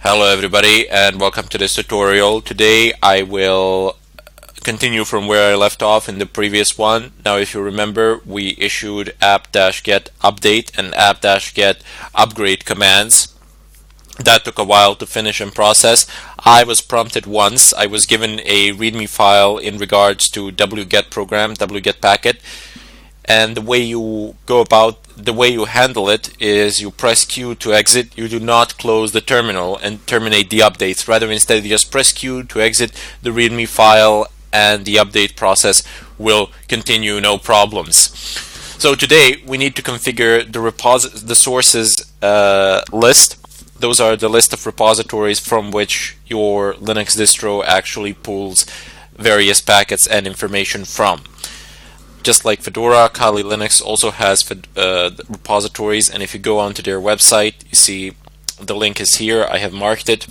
Hello everybody and welcome to this tutorial. Today I will continue from where I left off in the previous one. Now if you remember, we issued app-get update and app-get upgrade commands. That took a while to finish and process. I was prompted once. I was given a readme file in regards to wget program, wget packet, and the way you handle it is you press Q to exit. You do not close the terminal and terminate the updates. Rather, instead, you just press Q to exit the readme file and the update process will continue, no problems. So today we need to configure the sources list. Those are the list of repositories from which your Linux distro actually pulls various packets and information from. Just like Fedora, Kali Linux also has repositories, and if you go onto their website, you see the link is here. I have marked it.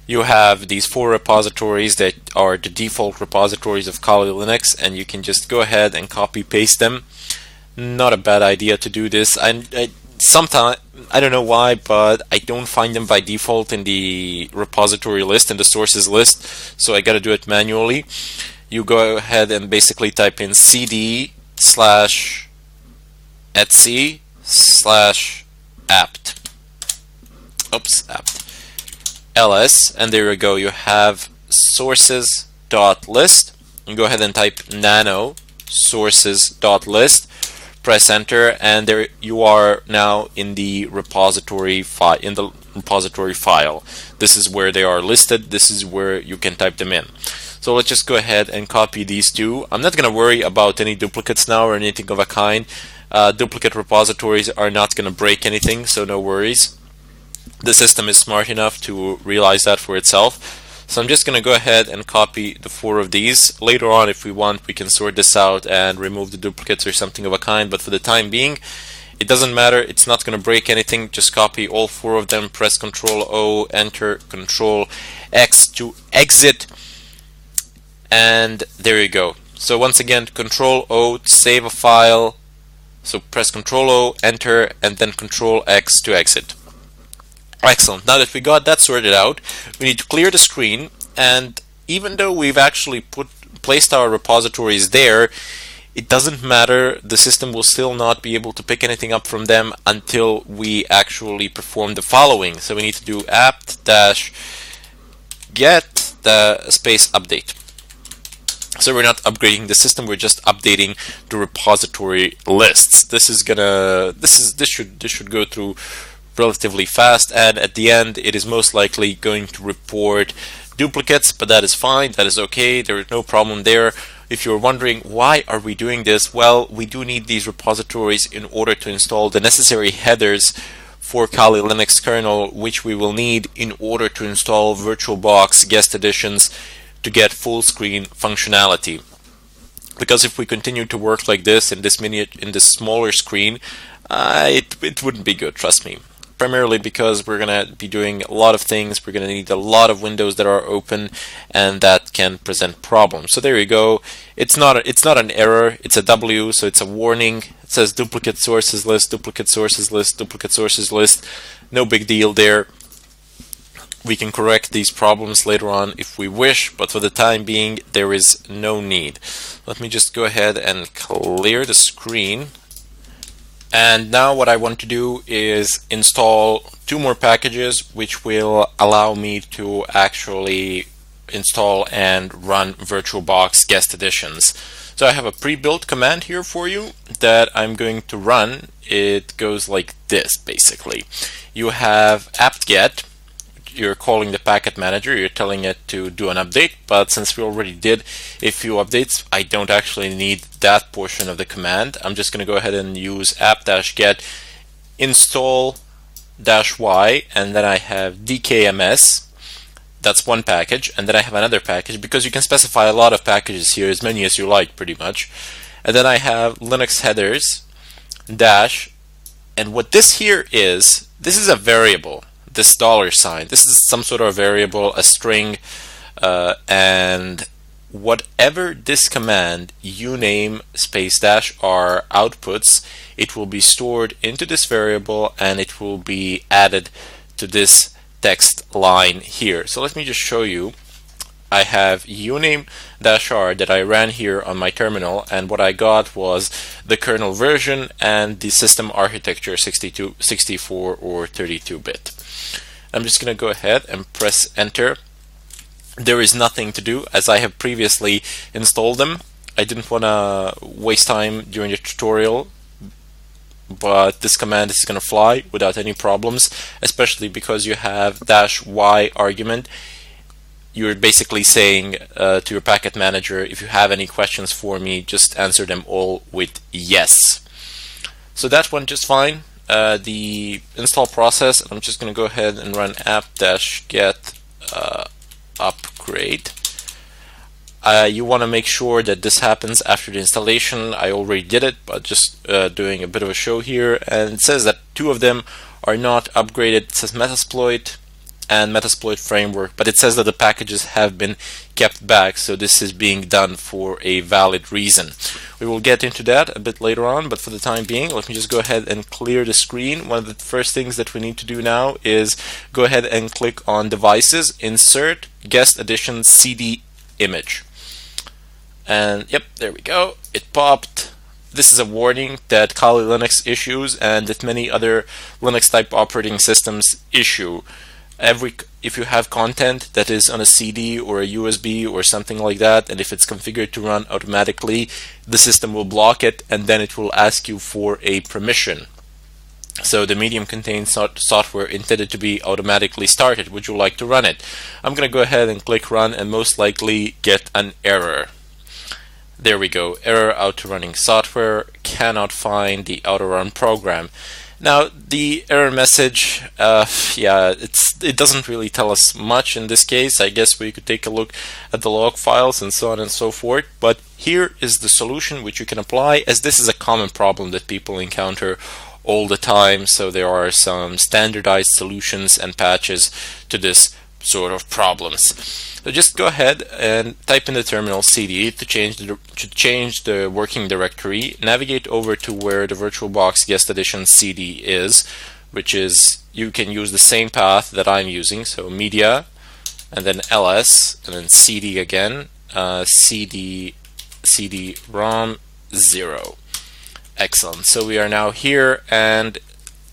You have these 4 repositories that are the default repositories of Kali Linux, and you can just go ahead and copy paste them. Not a bad idea to do this. Sometimes, I don't know why, but I don't find them by default in the repository list, in the sources list, so I gotta do it manually. You go ahead and basically type in cd/etc/apt. apt ls, and there you go. You have sources.list. You go ahead and type nano sources.list. Press enter, and there you are now in the repository file. This is where they are listed. This is where you can type them in. So let's just go ahead and copy these 2. I'm not going to worry about any duplicates now or anything of a kind. Duplicate repositories are not going to break anything, so no worries. The system is smart enough to realize that for itself. So I'm just going to go ahead and copy the 4 of these. Later on, if we want, we can sort this out and remove the duplicates or something of a kind, but for the time being, it doesn't matter. It's not going to break anything. Just copy all 4 of them, press Ctrl O, enter, Ctrl X to exit, and there you go. So once again, Ctrl O to save a file. So press Ctrl O, enter, and then Ctrl X to exit. Excellent. Now that we got that sorted out, we need to clear the screen, and even though we've actually placed our repositories there, it doesn't matter. The system will still not be able to pick anything up from them until we actually perform the following. So we need to do apt-get the space update. So we're not upgrading the system, we're just updating the repository lists. This should go through relatively fast, and at the end it is most likely going to report duplicates, but that is fine, that is okay, there is no problem there. If you're wondering why are we doing this, well, we do need these repositories in order to install the necessary headers for Kali Linux kernel, which we will need in order to install VirtualBox guest editions to get full screen functionality. Because if we continue to work like this in this smaller screen, it wouldn't be good, trust me. Primarily because we're going to be doing a lot of things, we're going to need a lot of windows that are open, and that can present problems. So there you go. It's not an error, it's a W, so it's a warning. It says duplicate sources list, duplicate sources list, duplicate sources list. No big deal there. We can correct these problems later on if we wish, but for the time being there is no need. Let me just go ahead and clear the screen. And now what I want to do is install 2 more packages which will allow me to actually install and run VirtualBox guest editions. So I have a pre-built command here for you that I'm going to run. It goes like this basically. You have apt-get. You're calling the packet manager, you're telling it to do an update, but since we already did a few updates, I don't actually need that portion of the command. I'm just going to go ahead and use apt-get install-y, and then I have dkms. That's one package, and then I have another package, because you can specify a lot of packages here, as many as you like pretty much. And then I have Linux headers dash, and what this here is, this is a variable. This $sign. This is some sort of variable, a string, and whatever this command uname -r outputs, it will be stored into this variable and it will be added to this text line here. So let me just show you. I have uname-r that I ran here on my terminal, and what I got was the kernel version and the system architecture 62, 64, or 32-bit. I'm just going to go ahead and press enter. There is nothing to do as I have previously installed them. I didn't want to waste time during the tutorial, but this command is going to fly without any problems, especially because you have -y argument. You're basically saying to your packet manager, if you have any questions for me, just answer them all with yes. So that went just fine. The install process, I'm just going to go ahead and run apt-get upgrade. You want to make sure that this happens after the installation. I already did it, but just doing a bit of a show here. And it says that 2 of them are not upgraded. It says Metasploit and Metasploit framework, but it says that the packages have been kept back, so this is being done for a valid reason. We will get into that a bit later on, but for the time being, let me just go ahead and clear the screen. One of the first things that we need to do now is go ahead and click on Devices, Insert, Guest Edition CD Image. And yep, there we go. It popped. This is a warning that Kali Linux issues and that many other Linux type operating systems issue. If you have content that is on a CD or a USB or something like that, and if it's configured to run automatically, the system will block it, and then it will ask you for a permission. So the medium contains software intended to be automatically started. Would you like to run it? I'm going to go ahead and click run and most likely get an error. There we go. Error, auto running software cannot find the auto run program. Now the error message, yeah, it doesn't really tell us much in this case. I guess we could take a look at the log files and so on and so forth. But here is the solution which you can apply, as this is a common problem that people encounter all the time. So there are some standardized solutions and patches to this sort of problems. So just go ahead and type in the terminal cd to change the working directory. Navigate over to where the VirtualBox Guest Edition CD is, which is, you can use the same path that I'm using. So media, and then ls, and then cd again, cd-rom 0. Excellent. So we are now here, and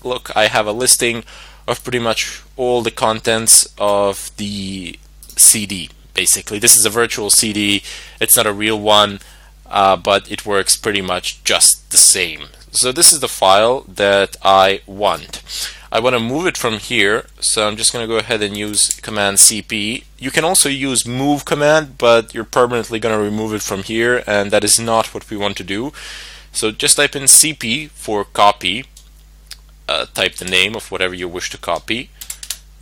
look, I have a listing of pretty much all the contents of the CD. Basically, this is a virtual CD. It's not a real one, but it works pretty much just the same. So this is the file that I want. I want to move it from here, so I'm just going to go ahead and use command cp. You can also use move command, but you're permanently going to remove it from here, and that is not what we want to do. So just type in cp for copy. Type the name of whatever you wish to copy.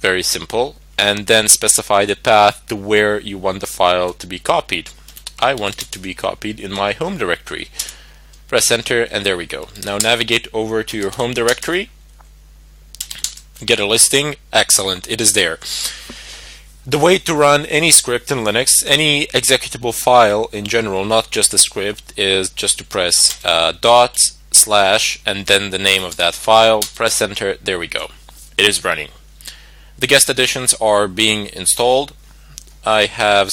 Very simple. And then specify the path to where you want the file to be copied. I want it to be copied in my home directory. Press enter, and there we go. Now navigate over to your home directory. Get a listing. Excellent, it is there. The way to run any script in Linux, any executable file in general, not just a script, is just to press dot / and then the name of that file. Press enter. There we go. It is running. The guest editions are being installed. I have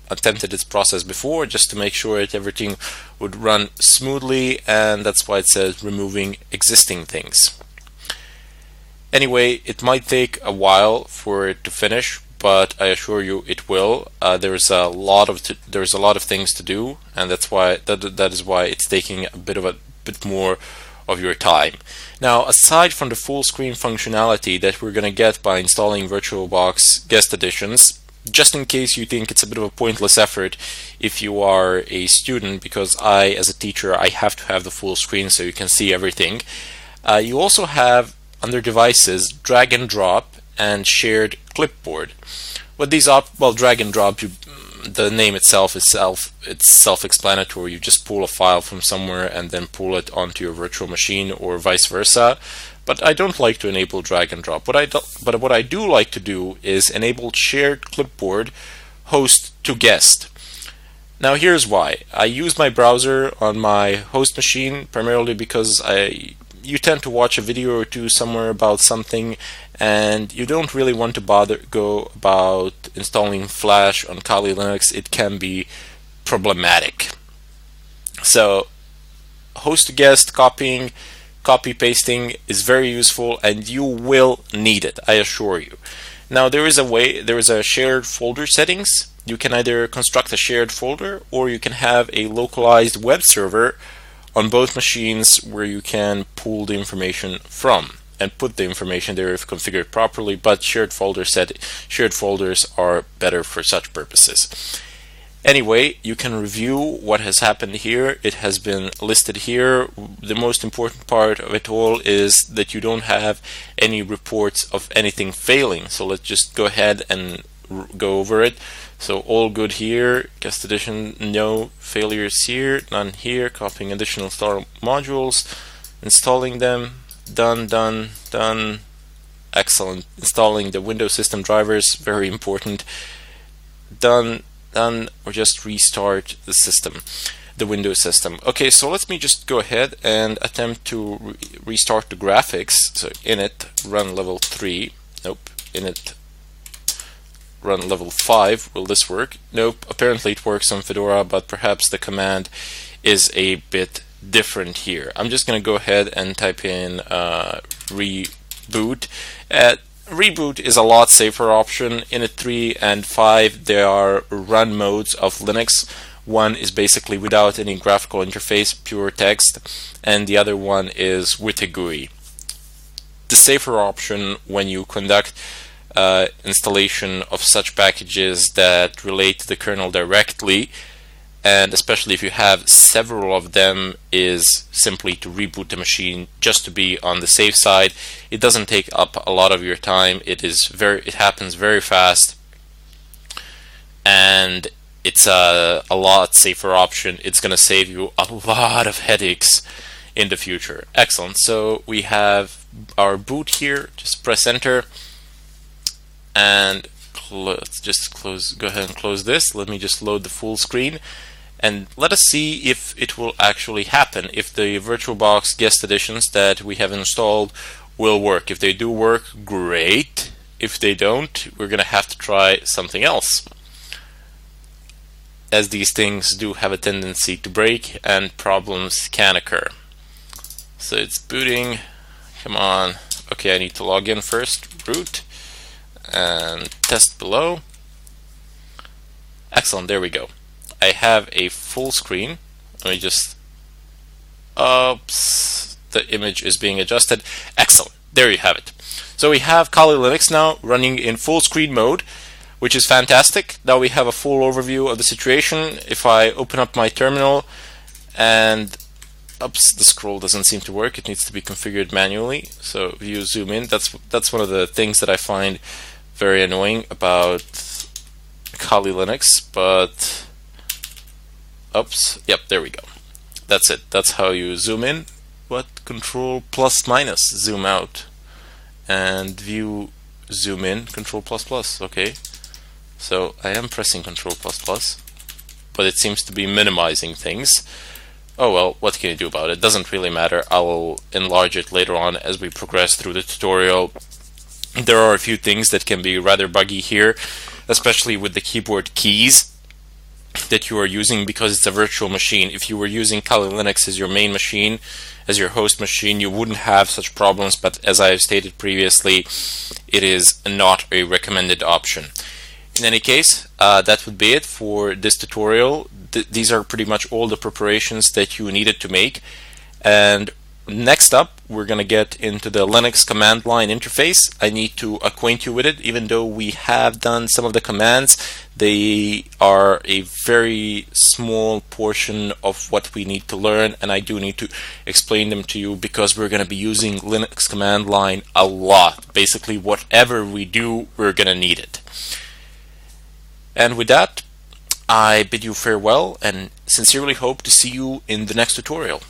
attempted this process before just to make sure that everything would run smoothly, and that's why it says removing existing things. Anyway, it might take a while for it to finish, but I assure you it will. There's a lot of things to do, and that's why that is why it's taking a bit more of your time. Now, aside from the full screen functionality that we're going to get by installing VirtualBox Guest Editions, just in case you think it's a bit of a pointless effort if you are a student, because as a teacher, I have to have the full screen so you can see everything. You also have, under devices, drag and drop and shared clipboard. What these drag and drop, the name itself is self-explanatory. You just pull a file from somewhere and then pull it onto your virtual machine, or vice versa. But I don't like to enable drag and drop. What I do like to do is enable shared clipboard host to guest. Now here's why. I use my browser on my host machine primarily because you tend to watch a video or two somewhere about something and you don't really want to go about installing Flash on Kali Linux, it can be problematic. So host to guest copy pasting is very useful, and you will need it, I assure you. Now there is a shared folder settings. You can either construct a shared folder, or you can have a localized web server on both machines where you can pull the information from and put the information there if configured properly, but shared folders are better for such purposes. Anyway, you can review what has happened here. It has been listed here. The most important part of it all is that you don't have any reports of anything failing. So let's just go ahead and go over it. So all good here. Guest edition, no failures here, none here. Copying additional install modules, installing them, done. Excellent. Installing the Windows system drivers, very important. Done, or just restart the system, the Windows system. Okay, so let me just go ahead and attempt to restart the graphics. So init run level 3, nope, init run level 5, will this work? Nope, apparently it works on Fedora, but perhaps the command is a bit different here. I'm just going to go ahead and type in reboot. Reboot is a lot safer option. Init 3 and 5, they are run modes of Linux. One is basically without any graphical interface, pure text, and the other one is with a GUI. The safer option when you conduct installation of such packages that relate to the kernel directly, and especially if you have several of them, is simply to reboot the machine just to be on the safe side. It doesn't take up a lot of your time. It happens very fast, and it's a lot safer option. It's going to save you a lot of headaches in the future. Excellent. So we have our boot here. Just press enter, and let's just go ahead and close this. Let me just load the full screen, and let us see if it will actually happen, if the VirtualBox guest editions that we have installed will work. If they do work, great. If they don't, we're going to have to try something else, as these things do have a tendency to break and problems can occur. So it's booting. Come on. Okay, I need to log in first. Root and test below. Excellent, there we go. I have a full screen. Let me just, oops, the image is being adjusted. Excellent, there you have it. So we have Kali Linux now running in full screen mode, which is fantastic. Now we have a full overview of the situation. If I open up my terminal and, oops, the scroll doesn't seem to work. It needs to be configured manually. So if you zoom in, that's one of the things that I find very annoying about Kali Linux, but oops, yep, there we go. That's it. That's how you zoom in. What? Control plus minus, zoom out, and view zoom in, control plus plus. Okay, so I am pressing control plus plus, but it seems to be minimizing things. Oh well, what can you do about it? Doesn't really matter. I will enlarge it later on as we progress through the tutorial. There are a few things that can be rather buggy here, especially with the keyboard keys that you are using, because it's a virtual machine. If you were using Kali Linux as your main machine, as your host machine, you wouldn't have such problems, but as I have stated previously, it is not a recommended option. In any case, that would be it for this tutorial. These are pretty much all the preparations that you needed to make, and next up we're going to get into the Linux command line interface. I need to acquaint you with it. Even though we have done some of the commands, they are a very small portion of what we need to learn, and I do need to explain them to you because we're going to be using Linux command line a lot. Basically whatever we do, we're going to need it. And with that, I bid you farewell and sincerely hope to see you in the next tutorial.